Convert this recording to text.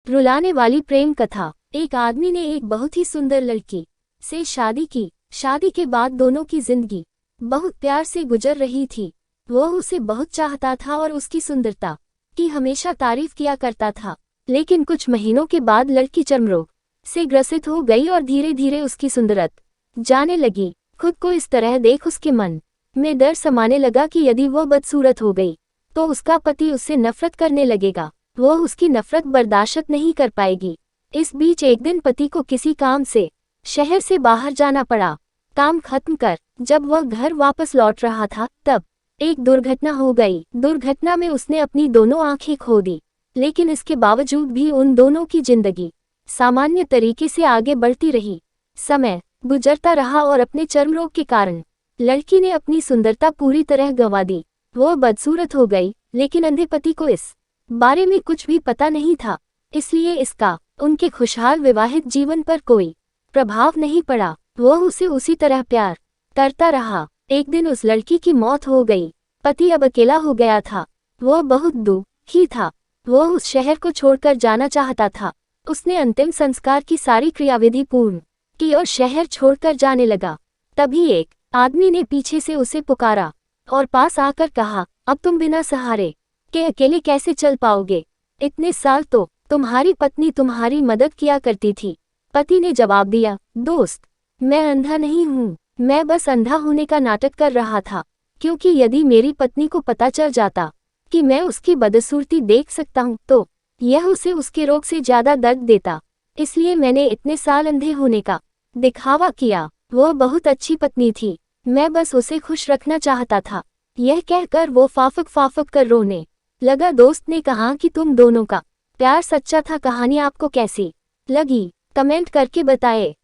रुलाने वाली प्रेम कथा। एक आदमी ने एक बहुत ही सुंदर लड़की से शादी की। शादी के बाद दोनों की जिंदगी बहुत प्यार से गुजर रही थी। वो उसे बहुत चाहता था और उसकी सुंदरता की हमेशा तारीफ किया करता था। लेकिन कुछ महीनों के बाद लड़की चर्मरोग से ग्रसित हो गई और धीरे धीरे उसकी सुंदरता जाने लगी। खुद को इस तरह देख उसके मन में डर समाने लगा कि यदि वो बदसूरत हो गई तो उसका पति उससे नफरत करने लगेगा। वो उसकी नफरत बर्दाश्त नहीं कर पाएगी। इस बीच एक दिन पति को किसी काम से शहर से बाहर जाना पड़ा। काम खत्म कर जब वह घर वापस लौट रहा था तब एक दुर्घटना हो गई। दुर्घटना में उसने अपनी दोनों आंखें खो दी। लेकिन इसके बावजूद भी उन दोनों की जिंदगी सामान्य तरीके से आगे बढ़ती रही। समय गुजरता रहा और अपने चर्मरोग के कारण लड़की ने अपनी सुंदरता पूरी तरह गंवा दी। वो बदसूरत हो गई, लेकिन अंधे पति को इस बारे में कुछ भी पता नहीं था। इसलिए इसका उनके खुशहाल विवाहित जीवन पर कोई प्रभाव नहीं पड़ा। वो उसे उसी तरह प्यार करता रहा। एक दिन उस लड़की की मौत हो गई। पति अब अकेला हो गया था। वो बहुत दुखी था। वो उस शहर को छोड़कर जाना चाहता था। उसने अंतिम संस्कार की सारी क्रियाविधि पूर्ण की और शहर छोड़कर जाने लगा। तभी एक आदमी ने पीछे से उसे पुकारा और पास आकर कहा, अब तुम बिना सहारे के अकेले कैसे चल पाओगे? इतने साल तो तुम्हारी पत्नी तुम्हारी मदद किया करती थी। पति ने जवाब दिया, दोस्त, मैं अंधा नहीं हूँ। मैं बस अंधा होने का नाटक कर रहा था, क्योंकि यदि मेरी पत्नी को पता चल जाता कि मैं उसकी बदसूरती देख सकता हूँ तो यह उसे उसके रोग से ज्यादा दर्द देता। इसलिए मैंने इतने साल अंधे होने का दिखावा किया। वो बहुत अच्छी पत्नी थी। मैं बस उसे खुश रखना चाहता था। यह कहकर वो फाफक कर रोने लगा। दोस्त ने कहा कि तुम दोनों का प्यार सच्चा था। कहानी आपको कैसी लगी कमेंट करके बताएं।